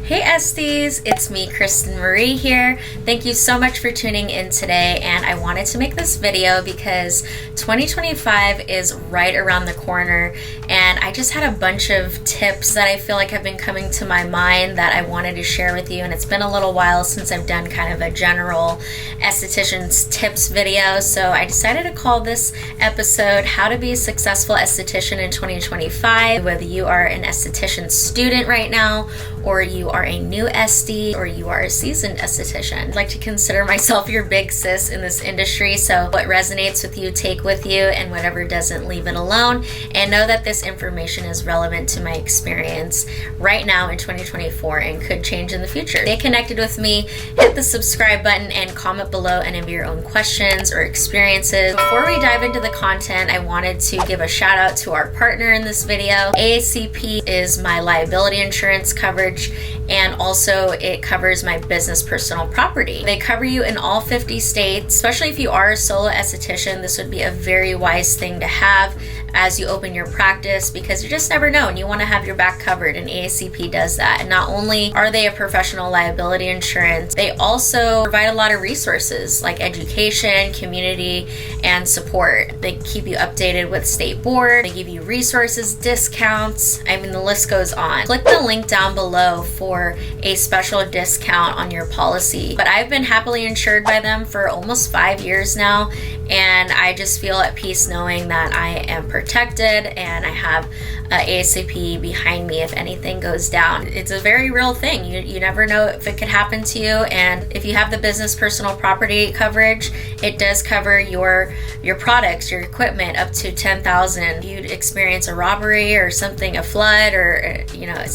Hey Esties, it's me, Kristen Marie here. Thank you so much for tuning in today, and I wanted to make this video because 2025 is right around the corner, and I just had a bunch of tips that I feel like have been coming to my mind that I wanted to share with you, and it's been a little while since I've done kind of a general esthetician's tips video, so I decided to call this episode How to Be a Successful Esthetician in 2025. Whether you are an esthetician student right now, or you are a new SD, or you are a seasoned esthetician. I'd like to consider myself your big sis in this industry, so what resonates with you, take with you, and whatever doesn't, leave it alone. And know that this information is relevant to my experience right now in 2024 and could change in the future. Stay connected with me, hit the subscribe button, and comment below any of your own questions or experiences. Before we dive into the content, I wanted to give a shout out to our partner in this video. AACP is my liability insurance coverage, and also it covers my business personal property. They cover you in all 50 states. Especially if you are a solo esthetician, this would be a very wise thing to have as you open your practice, because you just never know and you want to have your back covered, and AACP does that. And not only are they a professional liability insurance, they also provide a lot of resources like education, community, and support. They keep you updated with state board, they give you resources, discounts, I mean the list goes on. Click the link down below for a special discount on your policy. But I've been happily insured by them for almost 5 years now, and I just feel at peace knowing that I am protected and I have ASAP behind me if anything goes down. It's a very real thing. You never know if it could happen to you, and if you have the business personal property coverage, it does cover your products, your equipment up to $10,000. If you experience a robbery or something, a flood, or an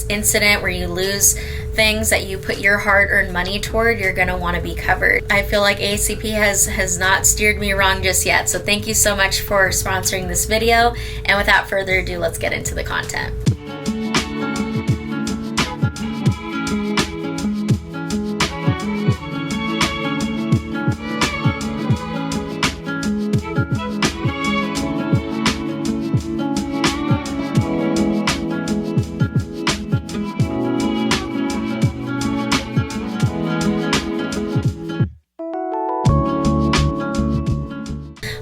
incident where you lose things that you put your hard-earned money toward, you're going to want to be covered. I feel like ACP has not steered me wrong just yet, so thank you so much for sponsoring this video, and without further ado, let's get into the content.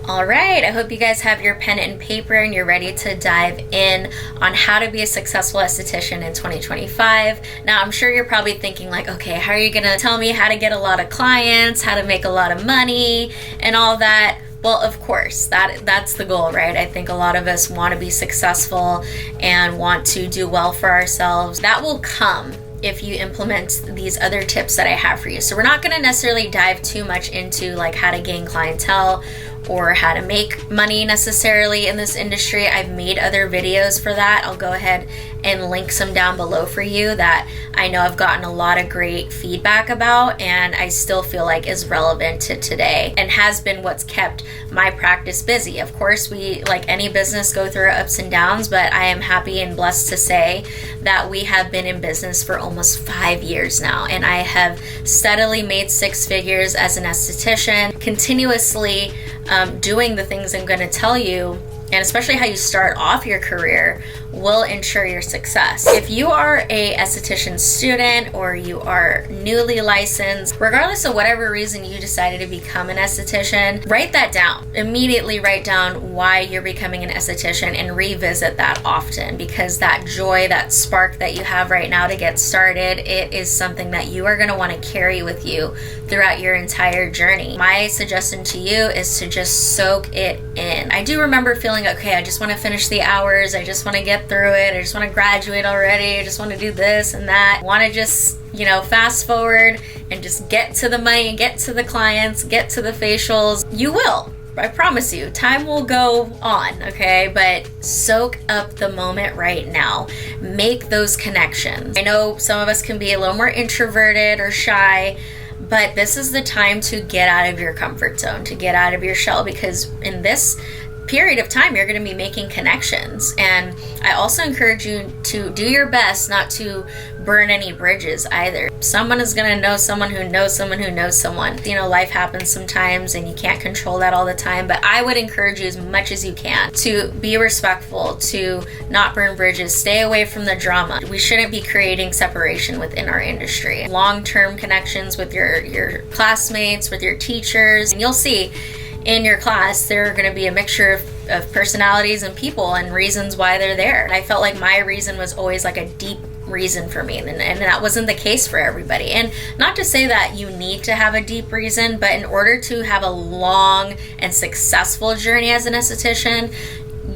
Alright, I hope you guys have your pen and paper and you're ready to dive in on how to be a successful esthetician in 2025. Now, I'm sure you're probably thinking like, okay, how are you going to tell me how to get a lot of clients, how to make a lot of money, and all that? Well, of course, that's the goal, right? I think a lot of us want to be successful and want to do well for ourselves. That will come if you implement these other tips that I have for you. So we're not going to necessarily dive too much into like how to gain clientele or how to make money necessarily in this industry. I've made other videos for that. I'll go ahead and link some down below for you that I know I've gotten a lot of great feedback about, and I still feel like is relevant to today and has been what's kept my practice busy. Of course, we, like any business, go through ups and downs, but I am happy and blessed to say that we have been in business for almost 5 years now, and I have steadily made 6 figures as an esthetician, continuously doing the things I'm going to tell you, and especially how you start off your career, will ensure your success. If you are a esthetician student or you are newly licensed, regardless of whatever reason you decided to become an esthetician, write that down. Immediately write down why you're becoming an esthetician and revisit that often, because that joy, that spark that you have right now to get started, it is something that you are going to want to carry with you throughout your entire journey. My suggestion to you is to just soak it in. I do remember feeling, okay, I just want to finish the hours, I just want to get through it, I just want to graduate already, I just want to do this and that, I want to just fast forward and just get to the money, get to the clients, get to the facials. You will. I promise you, time will go on, okay? But soak up the moment right now. Make those connections. I know some of us can be a little more introverted or shy, but this is the time to get out of your comfort zone, to get out of your shell, because in this period of time, you're going to be making connections. And I also encourage you to do your best not to burn any bridges either. Someone is gonna know someone who knows someone who knows someone. You know, life happens sometimes and you can't control that all the time, but I would encourage you as much as you can to be respectful, to not burn bridges, stay away from the drama. We shouldn't be creating separation within our industry. Long-term connections with your classmates, with your teachers, and you'll see in your class there are going to be a mixture of personalities and people and reasons why they're there. And I felt like my reason was always like a deep reason for me, and that wasn't the case for everybody. And not to say that you need to have a deep reason, but in order to have a long and successful journey as an esthetician,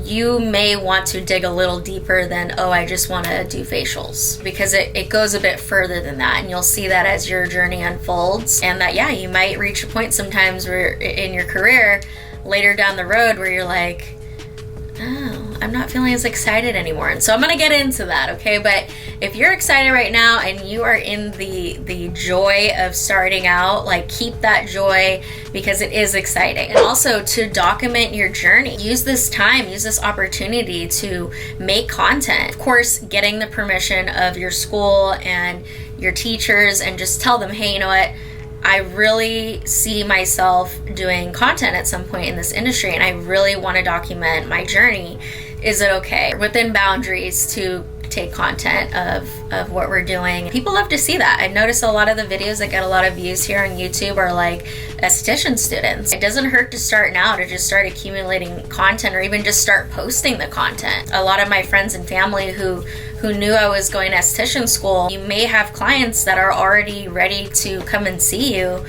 you may want to dig a little deeper than, oh, I just want to do facials, because it goes a bit further than that. And you'll see that as your journey unfolds, and that, yeah, you might reach a point sometimes where in your career later down the road where you're like, oh, I'm not feeling as excited anymore. And so I'm going to get into that, okay? But if you're excited right now and you are in the joy of starting out, like, keep that joy, because it is exciting. And also to document your journey. Use this time, use this opportunity to make content. Of course, getting the permission of your school and your teachers, and just tell them, hey, you know what? I really see myself doing content at some point in this industry, and I really want to document my journey. Is it okay within boundaries to take content of what we're doing? People love to see that. I've noticed a lot of the videos that get a lot of views here on YouTube are like esthetician students. It doesn't hurt to start now, to just start accumulating content, or even just start posting the content. A lot of my friends and family who knew I was going to esthetician school, you may have clients that are already ready to come and see you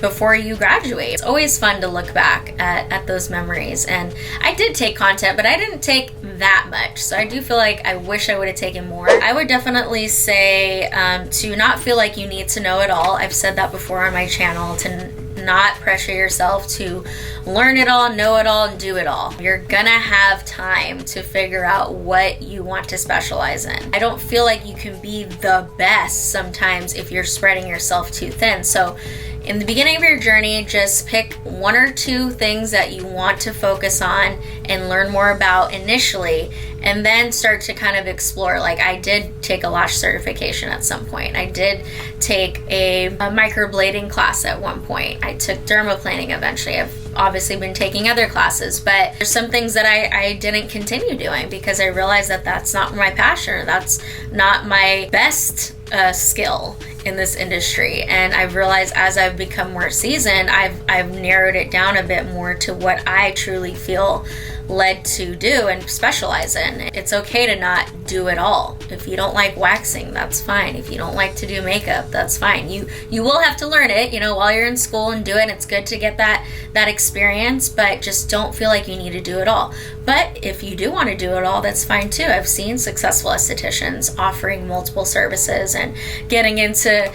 before you graduate. It's always fun to look back at those memories. And I did take content, but I didn't take that much. So I do feel like I wish I would have taken more. I would definitely say to not feel like you need to know it all. I've said that before on my channel, to not pressure yourself to learn it all, know it all, and do it all. You're gonna have time to figure out what you want to specialize in. I don't feel like you can be the best sometimes if you're spreading yourself too thin. So in the beginning of your journey, just pick one or two things that you want to focus on and learn more about initially, and then start to kind of explore. Like, I did take a lash certification at some point. I did take a microblading class at one point. I took dermaplaning eventually. I've obviously been taking other classes, but there's some things that I didn't continue doing because I realized that that's not my passion, or that's not my best skill in this industry. And I've realized as I've become more seasoned, I've narrowed it down a bit more to what I truly feel led to do and specialize in. It's okay to not do it all. If you don't like waxing, that's fine. If you don't like to do makeup, that's fine. You will have to learn it, while you're in school, and do it. It's good to get that experience, but just don't feel like you need to do it all. But if you do want to do it all, that's fine too. I've seen successful estheticians offering multiple services and getting into,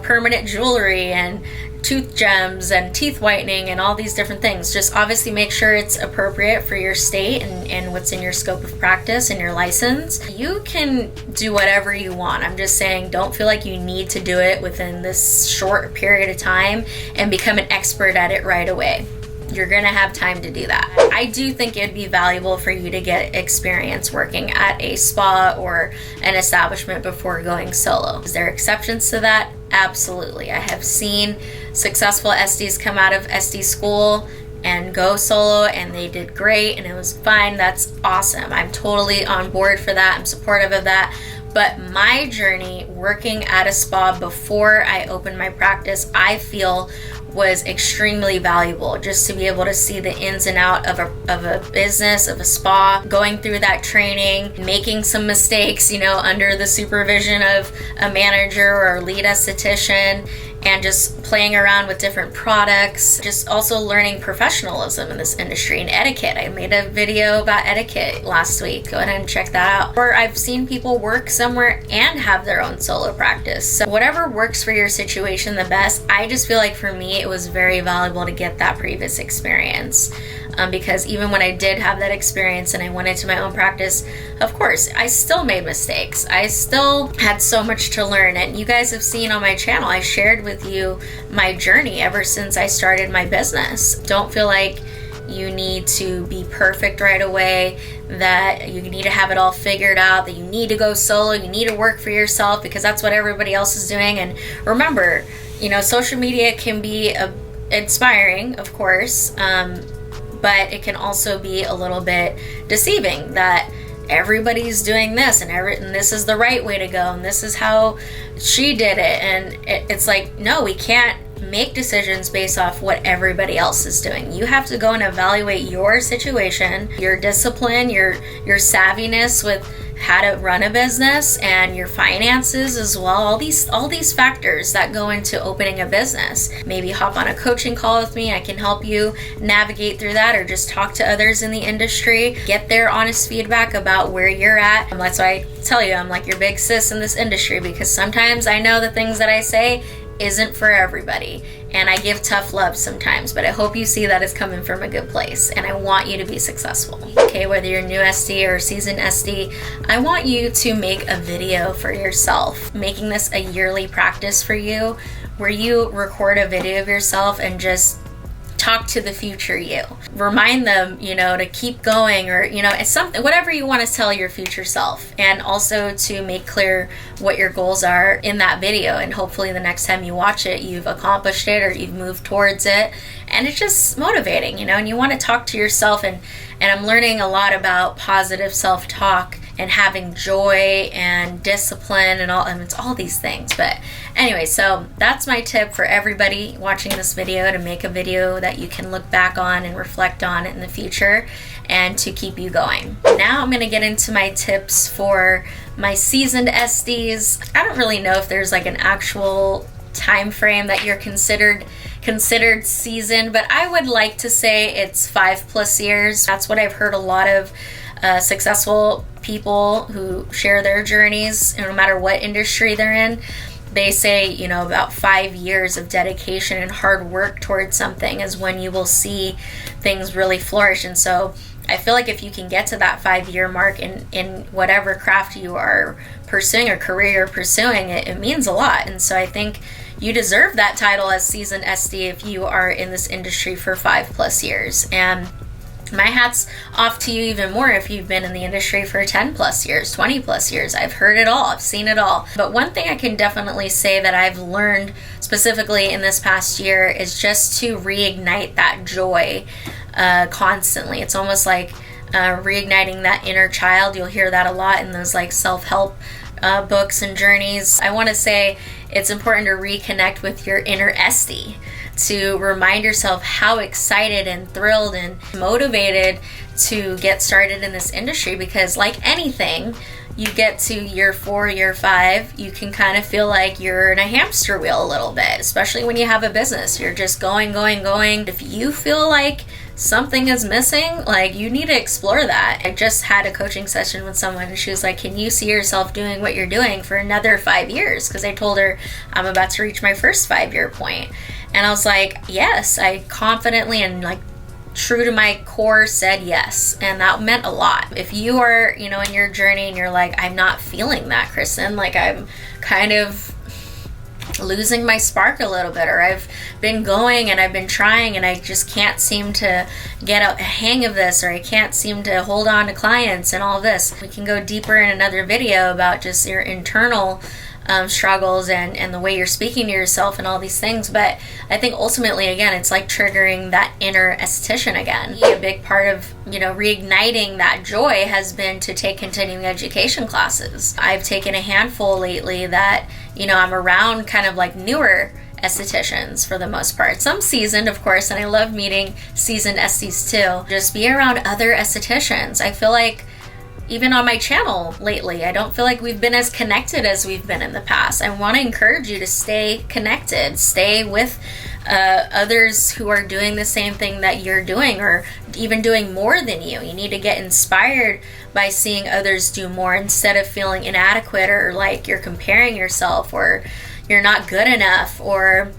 permanent jewelry and tooth gems and teeth whitening and all these different things. Just obviously make sure it's appropriate for your state and what's in your scope of practice and your license. You can do whatever you want. I'm just saying, don't feel like you need to do it within this short period of time and become an expert at it right away. You're gonna have time to do that. I do think it'd be valuable for you to get experience working at a spa or an establishment before going solo. Is there exceptions to that? Absolutely. I have seen successful SDs come out of SD school and go solo, and they did great and it was fine. That's awesome. I'm totally on board for that. I'm supportive of that. But my journey working at a spa before I opened my practice, I feel was extremely valuable, just to be able to see the ins and out of a business, of a spa, going through that training, making some mistakes, under the supervision of a manager or a lead esthetician, and just playing around with different products, just also learning professionalism in this industry and etiquette. I made a video about etiquette last week. Go ahead and check that out. Or I've seen people work somewhere and have their own solo practice. So whatever works for your situation the best. I just feel like for me, it was very valuable to get that previous experience. Because even when I did have that experience and I went into my own practice, of course, I still made mistakes. I still had so much to learn. And you guys have seen on my channel, I shared with you my journey ever since I started my business. Don't feel like you need to be perfect right away, that you need to have it all figured out, that you need to go solo, you need to work for yourself because that's what everybody else is doing. And remember, you know, social media can be inspiring, of course, but it can also be a little bit deceiving that everybody's doing this and this is the right way to go and this is how she did it. And it's like, no, we can't make decisions based off what everybody else is doing. You have to go and evaluate your situation, your discipline, your savviness with how to run a business, and your finances as well. All these factors that go into opening a business. Maybe hop on a coaching call with me. I can help you navigate through that, or just talk to others in the industry, get their honest feedback about where you're at. And that's why I tell you, I'm like your big sis in this industry, because sometimes I know the things that I say isn't for everybody, and I give tough love sometimes, but I hope you see that it's coming from a good place, and I want you to be successful. Okay, whether you're new SD or seasoned SD, I want you to make a video for yourself, making this a yearly practice for you, where you record a video of yourself and just talk to the future you. Remind them, you know, to keep going, or, you know, it's something, whatever you want to tell your future self, and also to make clear what your goals are in that video. And hopefully the next time you watch it, you've accomplished it or you've moved towards it. And it's just motivating, you know, and you want to talk to yourself. And I'm learning a lot about positive self-talk and having joy and discipline and all, and it's all these things. But anyway, so that's my tip for everybody watching this video, to make a video that you can look back on and reflect on in the future, and to keep you going. Now I'm going to get into my tips for my seasoned SDs. I don't really know if there's like an actual time frame that you're considered seasoned, but I would like to say it's 5+ years. That's what I've heard a lot of successful people who share their journeys, no matter what industry they're in. They say, you know, about 5 years of dedication and hard work towards something is when you will see things really flourish. And so I feel like if you can get to that 5-year mark in whatever craft you are pursuing or career you're pursuing, it means a lot. And so I think you deserve that title as seasoned SD if you are in this industry for 5+ years. And my hat's off to you even more if you've been in the industry for 10+ years, 20+ years. I've heard it all. I've seen it all. But one thing I can definitely say that I've learned specifically in this past year is just to reignite that joy constantly. It's almost like reigniting that inner child. You'll hear that a lot in those like self-help books and journeys. I want to say it's important to reconnect with your inner SD, to remind yourself how excited and thrilled and motivated to get started in this industry, because like anything, you get to year 4, year 5, you can kind of feel like you're in a hamster wheel a little bit, especially when you have a business. You're just going. If you feel like something is missing, like, you need to explore that. I just had a coaching session with someone, and she was like, can you see yourself doing what you're doing for another 5 years? Because I told her I'm about to reach my first 5-year point. And I was like, yes, I confidently and like true to my core said yes. And that meant a lot. If you are, you know, in your journey and you're like, I'm not feeling that, Kristen, like I'm kind of losing my spark a little bit, or I've been going and I've been trying and I just can't seem to get a hang of this, or I can't seem to hold on to clients and all this. We can go deeper in another video about just your internal struggles and the way you're speaking to yourself and all these things. But I think ultimately, again, it's like triggering that inner esthetician again. A big part of, you know, reigniting that joy has been to take continuing education classes. I've taken a handful lately that, you know, I'm around kind of like newer estheticians for the most part. Some seasoned, of course, and I love meeting seasoned esthets too. Just be around other estheticians. I feel like even on my channel lately, I don't feel like we've been as connected as we've been in the past. I want to encourage you to stay connected, stay with others who are doing the same thing that you're doing, or even doing more than you. You need to get inspired by seeing others do more, instead of feeling inadequate, or like you're comparing yourself, or you're not good enough, or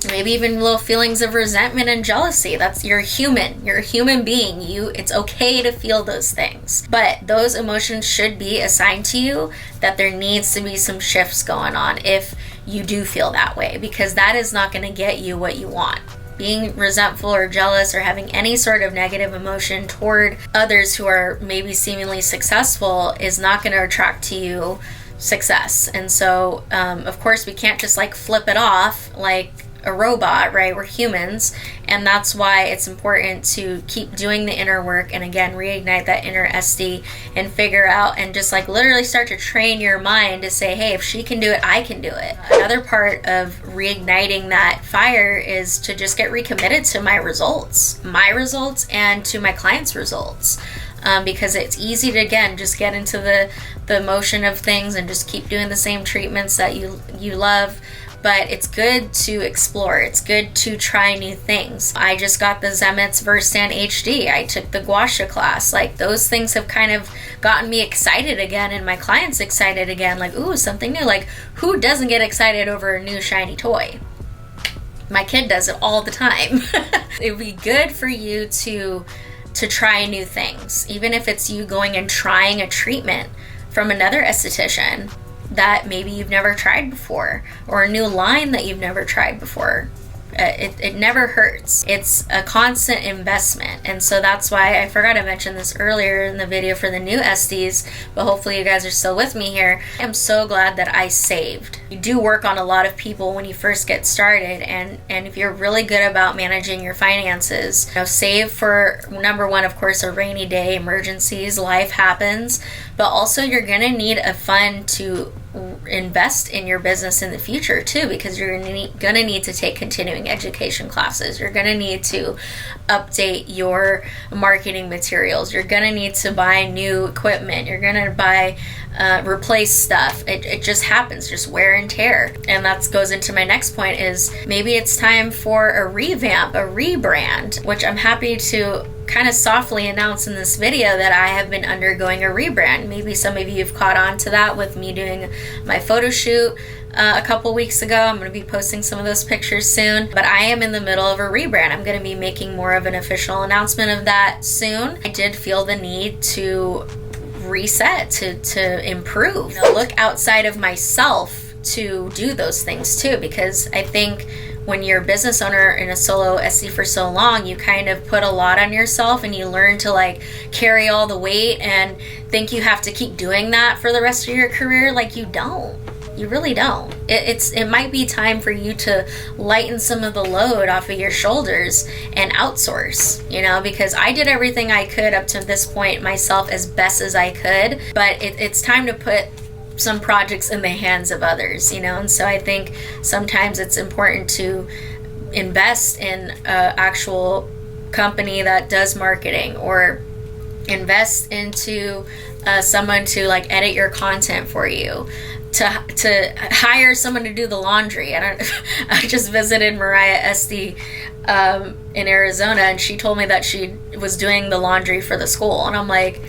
maybe even little feelings of resentment and jealousy. That's, you're human. You're a human being. It's okay to feel those things. But those emotions should be assigned to you, that there needs to be some shifts going on if you do feel that way, because that is not going to get you what you want. being resentful or jealous or having any sort of negative emotion toward others who are maybe seemingly successful is not going to attract to you success. And so, of course, we can't just like flip it off like a robot, right? We're humans, and that's why it's important to keep doing the inner work and again reignite that inner SD and figure out and just like literally start to train your mind to say, hey, if she can do it, I can do it. Another part of reigniting that fire is to just get recommitted to my results and to my clients' results. Because it's easy to, again, just get into the motion of things and just keep doing the same treatments that you love. But it's good to explore. It's good to try new things. I just got the Zemetz Verstan HD. I took the Gua Sha class. Like, those things have kind of gotten me excited again and my clients excited again. Like, ooh, something new. Like, who doesn't get excited over a new shiny toy? My kid does it all the time. It would be good for you to try new things, even if it's you going and trying a treatment from another esthetician that maybe you've never tried before, or a new line that you've never tried before. It never hurts. It's a constant investment. And so that's why I forgot to mention this earlier in the video for the new SDs, but hopefully you guys are still with me here. I'm so glad that I saved. You do work on a lot of people when you first get started, and if you're really good about managing your finances, save for, number one, of course, a rainy day, emergencies, life happens, but also you're gonna need a fund to invest in your business in the future too, because you're gonna need to take continuing education classes. You're gonna need to update your marketing materials. You're gonna need to buy new equipment. You're gonna buy replace stuff. It just happens, just wear and tear. And that goes into my next point, is maybe it's time for a revamp, a rebrand, which I'm happy to kind of softly announce in this video that I have been undergoing a rebrand. Maybe some of you have caught on to that with me doing my photo shoot a couple weeks ago. I'm going to be posting some of those pictures soon, but I am in the middle of a rebrand. I'm going to be making more of an official announcement of that soon. I did feel the need to reset, to improve, look outside of myself to do those things too, because I think when you're a business owner and a solo SC for so long, you kind of put a lot on yourself and you learn to like carry all the weight and think you have to keep doing that for the rest of your career. Like, you don't. You really don't. It might be time for you to lighten some of the load off of your shoulders and outsource, because I did everything I could up to this point myself as best as I could, but it's time to put some projects in the hands of others, and so I think sometimes it's important to invest in an actual company that does marketing, or invest into someone to like edit your content for you, to hire someone to do the laundry. I just visited Mariah Esty in Arizona, and she told me that she was doing the laundry for the school, and I'm like,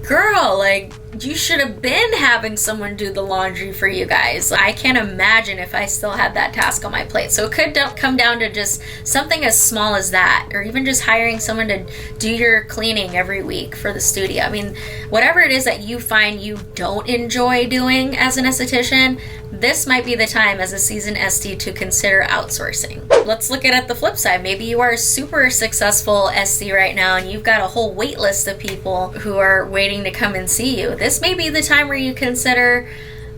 girl, like, you should have been having someone do the laundry for you guys. I can't imagine if I still had that task on my plate. So it could come down to just something as small as that, or even just hiring someone to do your cleaning every week for the studio. I mean, whatever it is that you find you don't enjoy doing as an esthetician, this might be the time as a seasoned SD to consider outsourcing. Let's look at the flip side. Maybe you are a super successful SD right now and you've got a whole wait list of people who are waiting to come and see you. This may be the time where you consider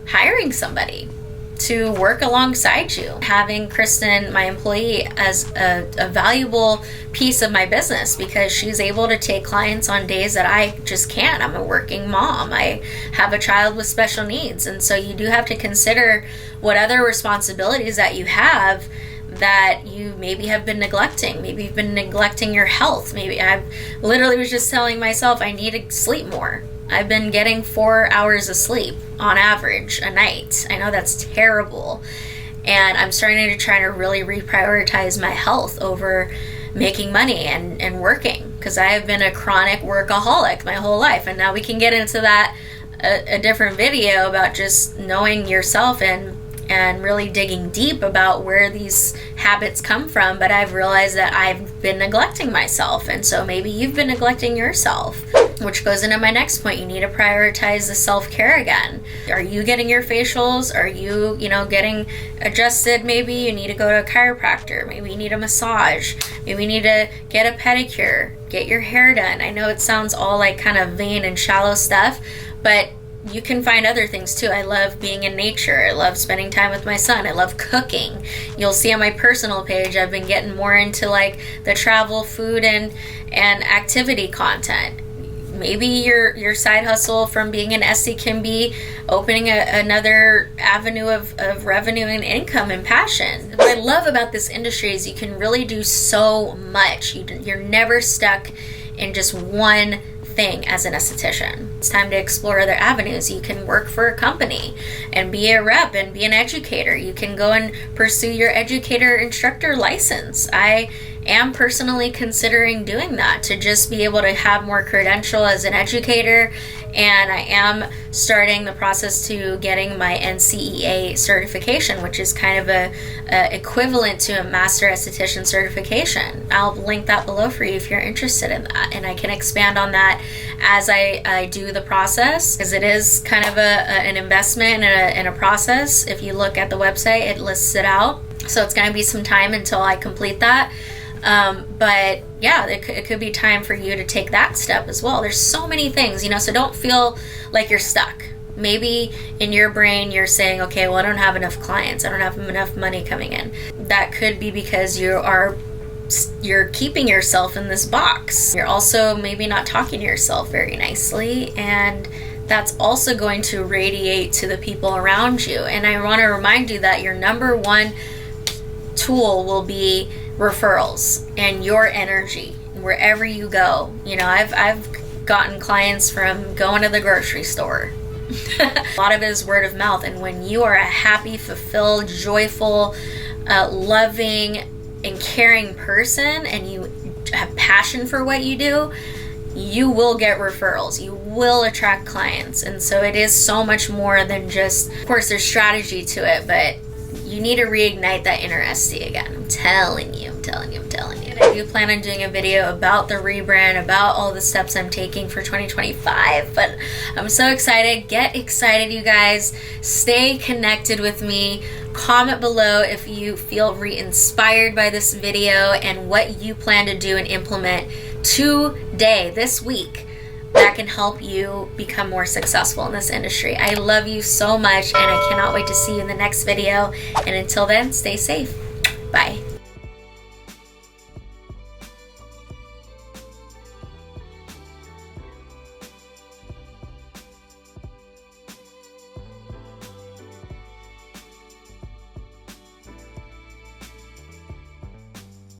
hiring somebody to work alongside you. Having Kristen, my employee, as a valuable piece of my business, because she's able to take clients on days that I just can't. I'm a working mom. I have a child with special needs. And so you do have to consider what other responsibilities that you have that you maybe have been neglecting. Maybe you've been neglecting your health. Maybe I literally was just telling myself I need to sleep more. I've been getting 4 hours of sleep on average a night. I know that's terrible. And I'm starting to try to really reprioritize my health over making money and working, because I have been a chronic workaholic my whole life. And now we can get into that a different video about just knowing yourself and really digging deep about where these habits come from. But I've realized that I've been neglecting myself, and so maybe you've been neglecting yourself. Which goes into my next point. You need to prioritize the self-care again. Are you getting your facials? Are you, getting adjusted? Maybe you need to go to a chiropractor. Maybe you need a massage. Maybe you need to get a pedicure, get your hair done. I know it sounds all like kind of vain and shallow stuff, but you can find other things too. I love being in nature. I love spending time with my son. I love cooking. You'll see on my personal page, I've been getting more into like the travel, food, and activity content. Maybe your side hustle from being an Esty can be opening another avenue of revenue and income and passion. What I love about this industry is you can really do so much. You're never stuck in just one thing as an esthetician. It's time to explore other avenues. You can work for a company and be a rep and be an educator. You can go and pursue your educator instructor license. I am personally considering doing that to just be able to have more credential as an educator, and I am starting the process to getting my NCEA certification, which is kind of a equivalent to a master esthetician certification. I'll link that below for you if you're interested in that, and I can expand on that as I do the process, because it is kind of an investment and a process. If you look at the website, it lists it out, so it's going to be some time until I complete that. But yeah, it could be time for you to take that step as well. There's so many things, so don't feel like you're stuck. Maybe in your brain you're saying, okay, well, I don't have enough clients, I don't have enough money coming in. That could be because you're keeping yourself in this box. You're also maybe not talking to yourself very nicely, and that's also going to radiate to the people around you. And I want to remind you that your number one tool will be referrals and your energy wherever you go. I've gotten clients from going to the grocery store. A lot of it is word of mouth, and when you are a happy, fulfilled, joyful, loving, and caring person, and you have passion for what you do, you will get referrals. You will attract clients. And so it is so much more than just, of course, there's strategy to it, but you need to reignite that inner Esty again. I'm telling you. I do plan on doing a video about the rebrand, about all the steps I'm taking for 2025, but I'm so excited. Get excited, you guys. Stay connected with me. Comment below if you feel re-inspired by this video and what you plan to do and implement today, this week, that can help you become more successful in this industry. I love you so much, and I cannot wait to see you in the next video. And until then, stay safe.